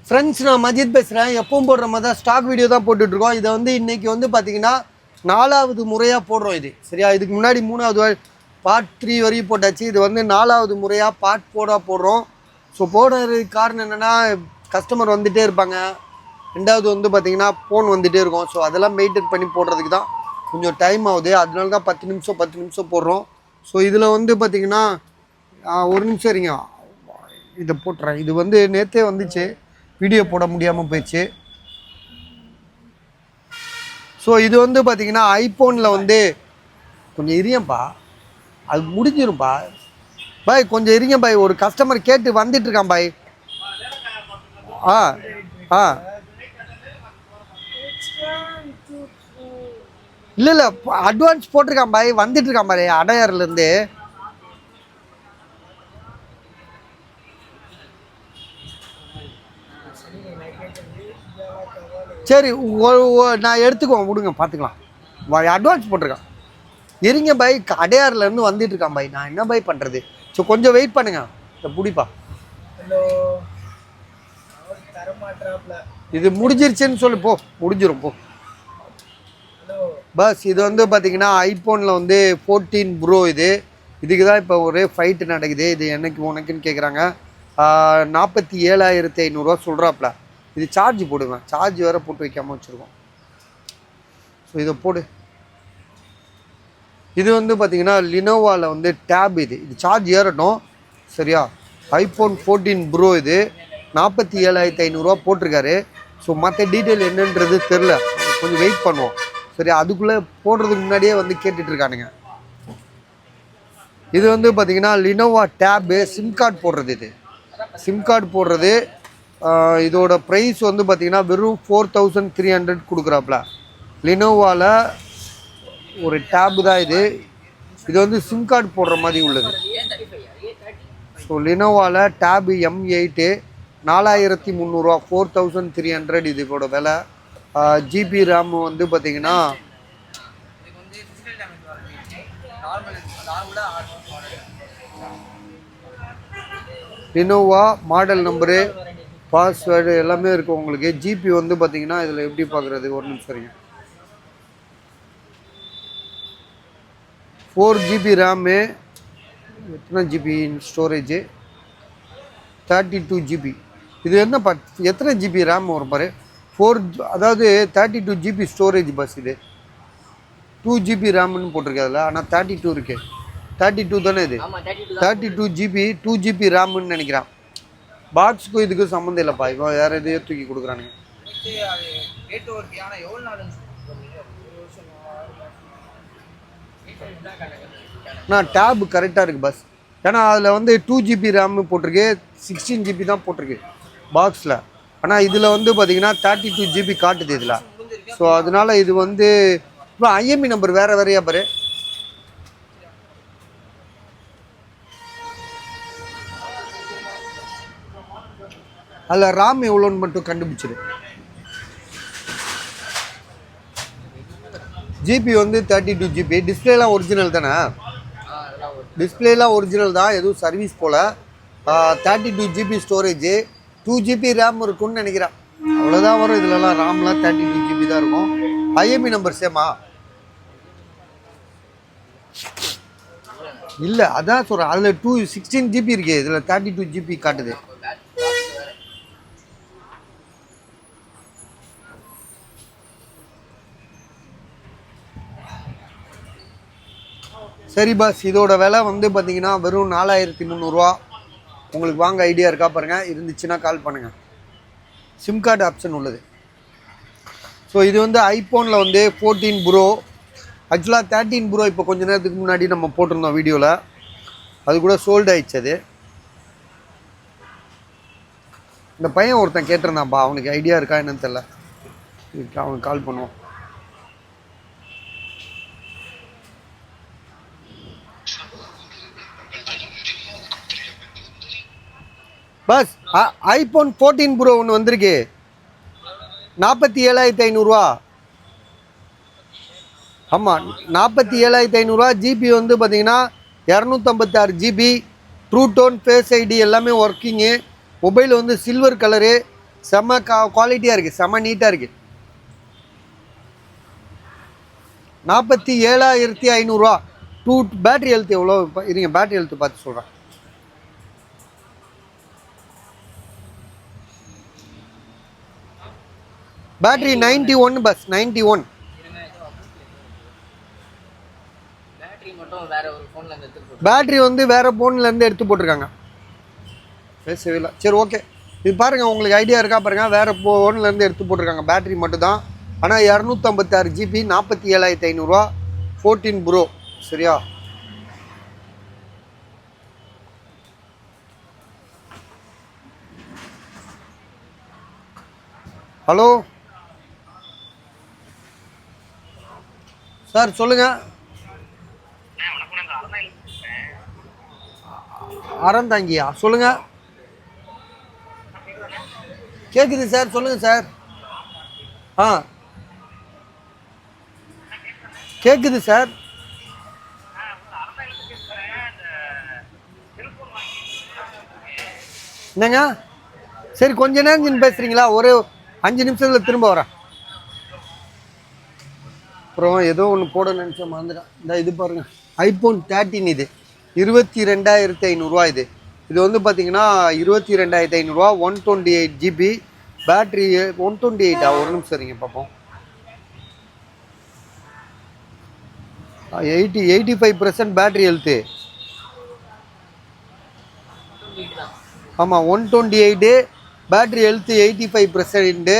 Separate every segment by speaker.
Speaker 1: Friends, நான் மஜித் பேசுகிறேன். எப்பவும் போடுற மாதிரி தான் ஸ்டாக் வீடியோ தான் போட்டுட்ருக்கோம். இதை வந்து இன்றைக்கி வந்து பார்த்திங்கன்னா 4வது முறையாக போடுறோம் இது. சரியா? இதுக்கு முன்னாடி 3வது பார்ட் 3 வரையும் போட்டாச்சு. இது வந்து 4வது முறையாக பார்ட் போடுறோம். ஸோ போடுறதுக்கு காரணம் என்னென்னா, கஸ்டமர் வந்துகிட்டே இருப்பாங்க. 2வது வந்து பார்த்திங்கன்னா ஃபோன் வந்துகிட்டே இருக்கும். ஸோ அதெல்லாம் மெயின்டைன் பண்ணி போடுறதுக்கு தான் கொஞ்சம் டைம் ஆகுது. அதனால தான் 10 நிமிஷம் போடுறோம். ஸோ இதில் வந்து பார்த்திங்கன்னா ஒரு நிமிஷம் இருங்க, இதை போட்டுறேன். இது வந்து நேற்றே வந்துச்சு, வீடியோ போட முடியாமல் போயிடுச்சு. ஸோ இது வந்து பார்த்திங்கன்னா ஐஃபோனில் வந்து கொஞ்சம் இரியம்பா, அது முடிஞ்சிரும்பா பாய், கொஞ்சம் இருங்க பாய். ஒரு கஸ்டமர் கேட்டு வந்துட்டுருக்கான் பாய். இல்லை அட்வான்ஸ் போட்டிருக்கான் பாய், வந்துட்டுருக்கான் பாய் அடையாறுலேருந்து. சரி, நான் எடுத்துக்குவோம், விடுங்க, பார்த்துக்கலாம். அட்வான்ஸ் போட்டிருக்கான். இருங்க பாய், அடையாறுலேருந்து வந்துட்டுருக்கான் பாய். நான் என்ன பாய் பண்ணுறது? ஸோ கொஞ்சம் வெயிட் பண்ணுங்க. இந்த பிடிப்பா, இது முடிஞ்சிருச்சுன்னு சொல்லி போ, முடிஞ்சிடும் போ. பஸ் இது வந்து பார்த்திங்கன்னா ஐஃபோனில் வந்து 14 ப்ரோ. இதுக்கு தான் இப்போ ஒரே ஃபைட்டு நடக்குது. இது என்னைக்கு உனக்குன்னு கேட்குறாங்க. 47,500 சொல்கிறாப்புல. இது சார்ஜ் போடுவேன், சார்ஜ் வேறு போட்டு வைக்காமல் வச்சுருக்கோம். ஸோ இதை போடு. இது வந்து பார்த்திங்கன்னா லினோவாவில் வந்து டேப். இது சார்ஜ் ஏறட்டும். சரியா? IPhone 14 bro. இது 47,500 போட்டிருக்காரு. ஸோ மற்ற டீட்டெயில் என்னன்றது தெரில, கொஞ்சம் வெயிட் பண்ணுவோம். சரி, அதுக்குள்ளே போடுறதுக்கு முன்னாடியே வந்து கேட்டுட்ருக்கானுங்க. இது வந்து பார்த்திங்கன்னா லினோவா டேபு, சிம் கார்டு போடுறது. இது சிம் கார்டு போடுறது. இதோட ப்ரைஸ் வந்து பார்த்திங்கன்னா வெறும் 4,300 கொடுக்குறாப்புல. லினோவாவில் ஒரு டேபு தான் இது. இது வந்து சிம் கார்டு போடுற மாதிரி உள்ளது. ஸோ லினோவாவில் டேபு M8 4,300, 4,300 இதுக்கோட விலை. ஜிபி ரேம் வந்து பார்த்திங்கன்னா லினோவா மாடல் நம்பரு, பாஸ்வேர்டு எல்லாமே இருக்குது உங்களுக்கு. ஜிபி வந்து பார்த்திங்கன்னா இதில் எப்படி பார்க்குறது? ஒரு நிமிஷம் சரிங்க. 4 GB ரேமு. எத்தனை ஜிபி ஸ்டோரேஜு? 32 GB. இது என்ன எத்தனை ஜிபி ரேம் வரும் பாரு? 4, அதாவது 32 GB ஸ்டோரேஜ் பஸ். இது 2 GB ரேம்னு போட்டிருக்கு அதில், ஆனால் 32 இருக்கு. 32 தானே இது? 32 GB, 2 GB ரேம்னு நினைக்கிறான். பாக்ஸுக்கும் இதுக்கும் சம்மந்தம் இல்லைப்பா. இப்போ வேறு எதையோ தூக்கி கொடுக்குறானுங்க. நான் டேப் கரெக்டாக இருக்குது பஸ். ஏன்னா அதில் வந்து 2 GB ரேம் போட்டிருக்கு, 16 GB தான் போட்டிருக்கு பாக்ஸில். ஆனால் இதில் வந்து பார்த்திங்கன்னா 32 GB காட்டுது இதில். ஸோ அதனால் இது வந்து இப்போ IMEI நம்பர் வேறையா பாரு. அதில் ராம் எவ்வளோன்னு மட்டும் கண்டுபிடிச்சிரு. ஜிபி வந்து 32 GB. டிஸ்பிளேலாம் ஒரிஜினல் தானே? டிஸ்பிளேலாம் ஒரிஜினல் தான், எதுவும் சர்வீஸ் போல். 32 GB ஸ்டோரேஜு, 2 GB ரேம் இருக்குன்னு நினைக்கிறேன். அவ்வளோதான் வரும். இதிலலாம் ரேம்லாம் 32 GB தான் இருக்கும். IMEI நம்பர் சேமா இல்லை, அதான் சொல்கிறேன். அதில் 16 GB இருக்கு, இதில் 32 GB காட்டுது. சரி பாஸ், இதோட விலை வந்து பார்த்திங்கன்னா வெறும் 4,300. உங்களுக்கு வாங்க ஐடியா இருக்கா பாருங்கள், இருந்துச்சுன்னா கால் பண்ணுங்கள். சிம் கார்டு ஆப்ஷன் உள்ளது. ஸோ இது வந்து ஐஃபோனில் வந்து 14 ப்ரோ. ஆக்சுவலாக 13 ப்ரோ இப்போ கொஞ்சம் நேரத்துக்கு முன்னாடி நம்ம போட்டிருந்தோம் வீடியோவில், அது கூட சோல்டு ஆயிடுச்சு. அது இந்த பையன் ஒருத்தன் கேட்டிருந்தான்ப்பா, அவனுக்கு ஐடியா இருக்கா என்னன்னு தெரில, அவனுக்கு கால் பண்ணுவோம். பஸ் ஐஃபோன் 14 ப்ரோ ஒன்று வந்திருக்கு, 47,500. ஆமாம், 47,500. ஜிபி வந்து பார்த்திங்கன்னா 256 GB. True tone, face ID எல்லாமே ஒர்க்கிங்கு. மொபைல் வந்து சில்வர் கலரு. செம்ம குவாலிட்டியாக இருக்குது, செம்ம நீட்டாக இருக்குது. 47,500 பேட்டரி ஹெல்த் எவ்வளோ இருங்க, பேட்டரி ஹெல்த் பார்த்து சொல்கிறேன். Battery 91 bus 91. பேட்டரி வந்து வேற ஃபோன்லேருந்து எடுத்து போட்டிருக்காங்க. பேசவே இல்லை. சரி ஓகே, இது பாருங்கள், உங்களுக்கு ஐடியா இருக்கா பாருங்கள். வேறு ஃபோன்லேருந்து எடுத்து போட்டிருக்காங்க, பேட்டரி மட்டும் தான். ஆனால் 256 GB 47,500 14 Pro. சரியா? ஹலோ சார், சொல்லுங்கள். அறந்தாங்கியா? சொல்லுங்கள். கேட்குது சார், சொல்லுங்கள் சார். ஆ கேட்குது சார். என்னங்க? சரி, கொஞ்ச நேரம் பேசுகிறீங்களா? ஒரு 5 நிமிஷத்தில் திரும்ப வரேன். அப்புறம் ஏதோ ஒன்று போட நினச்சேன், மறந்துட்டேன். இந்த இது பாருங்கள், iPhone 13 இது 22,500 இது. இது வந்து பார்த்தீங்கன்னா 22,500 128 GB பேட்ரி. 128 ஒரு நிமிஷம் சரிங்க பார்ப்போம். 85% பேட்ரி ஹெல்த்து. ஆமாம், 128 பேட்ரி ஹெல்த்து 85%.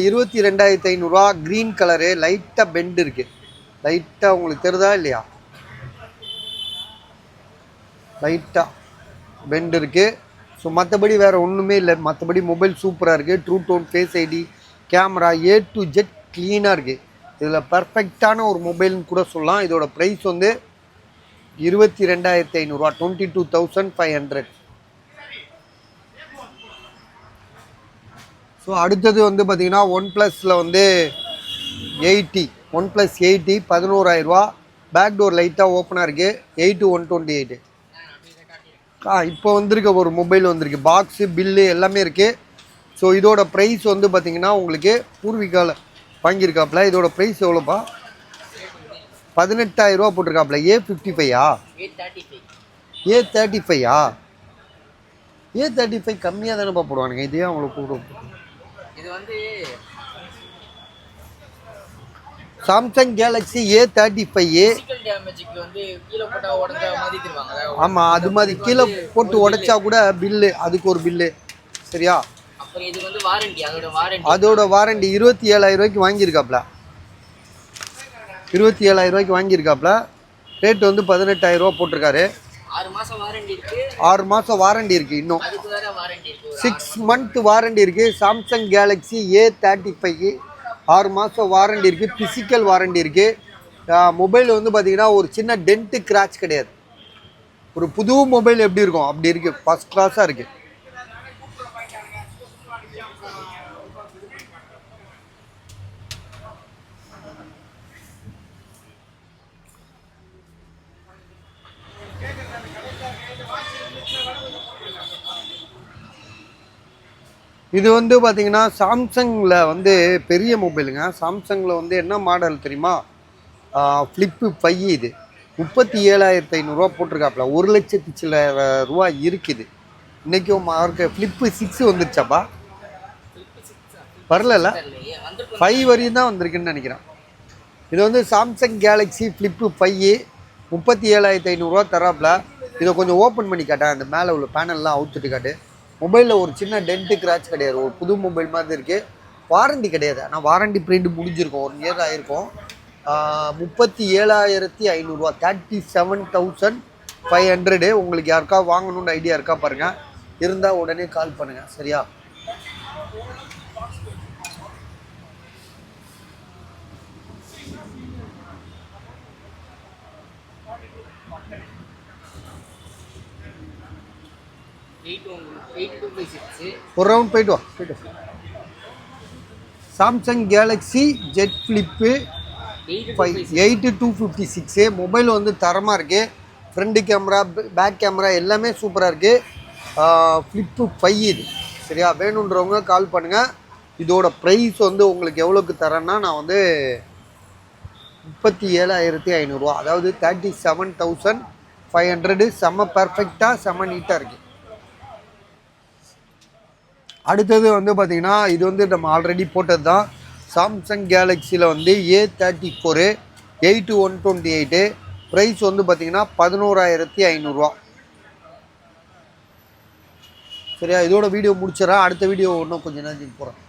Speaker 1: 22,500 green colour. லைட்டாக பெண்டு இருக்குது. லைட்டாக உங்களுக்கு தெரியுதா இல்லையா? லைட்டாக பெண்டு இருக்குது. ஸோ மற்றபடி வேறு ஒன்றுமே இல்லை. மற்றபடி மொபைல் சூப்பராக இருக்குது. True tone, face ID, camera A to Z க்ளீனாக இருக்குது. இதில் பர்ஃபெக்டான ஒரு மொபைல்னு கூட சொல்லலாம். இதோட ப்ரைஸ் வந்து 22,500 22,500. ஸோ அடுத்தது வந்து பார்த்திங்கன்னா OnePlusல வந்து 80 OnePlus 80 11,000. பேக் டோர் லைட்டாக ஓப்பனாக இருக்குது. 8 128. இப்போ வந்திருக்க ஒரு மொபைல் வந்திருக்கு, பாக்ஸு பில்லு எல்லாமே இருக்குது. ஸோ இதோட ப்ரைஸ் வந்து பார்த்திங்கன்னா உங்களுக்கு பூர்விகாவில் வாங்கியிருக்காப்புல. இதோட ப்ரைஸ் எவ்வளோப்பா? 18,000 போட்டிருக்காப்புல. A55 A35 A35 கம்மியாக தானேப்பா போடுவானுங்க. இதே அவங்களுக்கு கூட இது வந்து சாம்சங் கேலக்ஸி A35. ஆமாம், அது மாதிரி கீழே போட்டு உடைச்சா கூட பில்லு, அதுக்கு ஒரு பில்லு. சரியா? அதோட வாரண்டி 27,000 வாங்கியிருக்காப்ல. 27,000 வாங்கியிருக்காப்ல. ரேட் வந்து 18,000 போட்டிருக்காரு. 6 மாதம் வாரண்டி இருக்குது. இன்னும் 6 மந்த் வாரண்டி இருக்குது. சாம்சங் கேலக்ஸி A35 6 மாதம் வாரண்டி இருக்குது. ஃபிசிக்கல் வாரண்டி இருக்குது. மொபைல் வந்து பார்த்திங்கன்னா ஒரு சின்ன டென்ட்டு கிராச் கிடையாது. ஒரு புது மொபைல் எப்படி இருக்கும் அப்படி இருக்குது. ஃபஸ்ட் கிளாஸாக இருக்குது. இது வந்து பார்த்திங்கன்னா சாம்சங்கில் வந்து பெரிய மொபைலுங்க. சாம்சங்கில் வந்து என்ன மாடல் தெரியுமா? ஃப்ளிப்பு 5 இது 37,500 போட்டிருக்காப்புல. 1,00,000 சில ரூபா இருக்குது. இன்றைக்கும் ஃப்ளிப்பு 6 வந்துருச்சாப்பா? வரல, 5 வரையும் தான் வந்திருக்குன்னு நினைக்கிறேன். இது வந்து சாம்சங் கேலக்ஸி ஃப்ளிப்பு 5 37,500 தராப்புல. இதை கொஞ்சம் ஓப்பன் பண்ணி காட்டேன். அந்த மேலே உள்ள பேனல்லாம் அவுத்துட்டு காட்டு. மொபைலில் ஒரு சின்ன டென்ட்டு கிராச் கிடையாது. ஒரு புது மொபைல் மாதிரி இருக்குது. வாரண்டி கிடையாது. ஆனால் வாரண்டி பீரியட் முடிஞ்சிருக்கும், 1 இயர் ஆகிருக்கும். 37,500 37,500. உங்களுக்கு யாருக்கா வாங்கணுன்னு ஐடியா இருக்கா பாருங்கள். இருந்தால் உடனே கால் பண்ணுங்கள். சரியா? ஒரு ரவுண்ட் போயிட்டு வா. Samsung Galaxy jet flip 8256. Mobile வந்து தரமாக இருக்குது. ஃப்ரண்ட் கேமரா, பேக் கேமரா எல்லாமே சூப்பராக இருக்குது. ஃப்ளிப்பு 5 இது. சரியா? வேணுன்றவங்க கால் பண்ணுங்கள். இதோட ப்ரைஸ் வந்து உங்களுக்கு எவ்வளோக்கு தரேன்னா நான் வந்து 37,500 அதாவது 37,500 செம்ம பர்ஃபெக்டாக செம்ம நீட்டாக இருக்குது. அடுத்தது வந்து பார்த்திங்கன்னா இது வந்து நம்ம ஆல்ரெடி போட்டது தான். சாம்சங் கேலக்ஸியில் வந்து A34 8128 ப்ரைஸ் வந்து பார்த்திங்கன்னா 11,500. சரியா? இதோட வீடியோ முடிச்சிடறேன். அடுத்த வீடியோ இன்னும் கொஞ்சம் நேரம் போகிறேன்.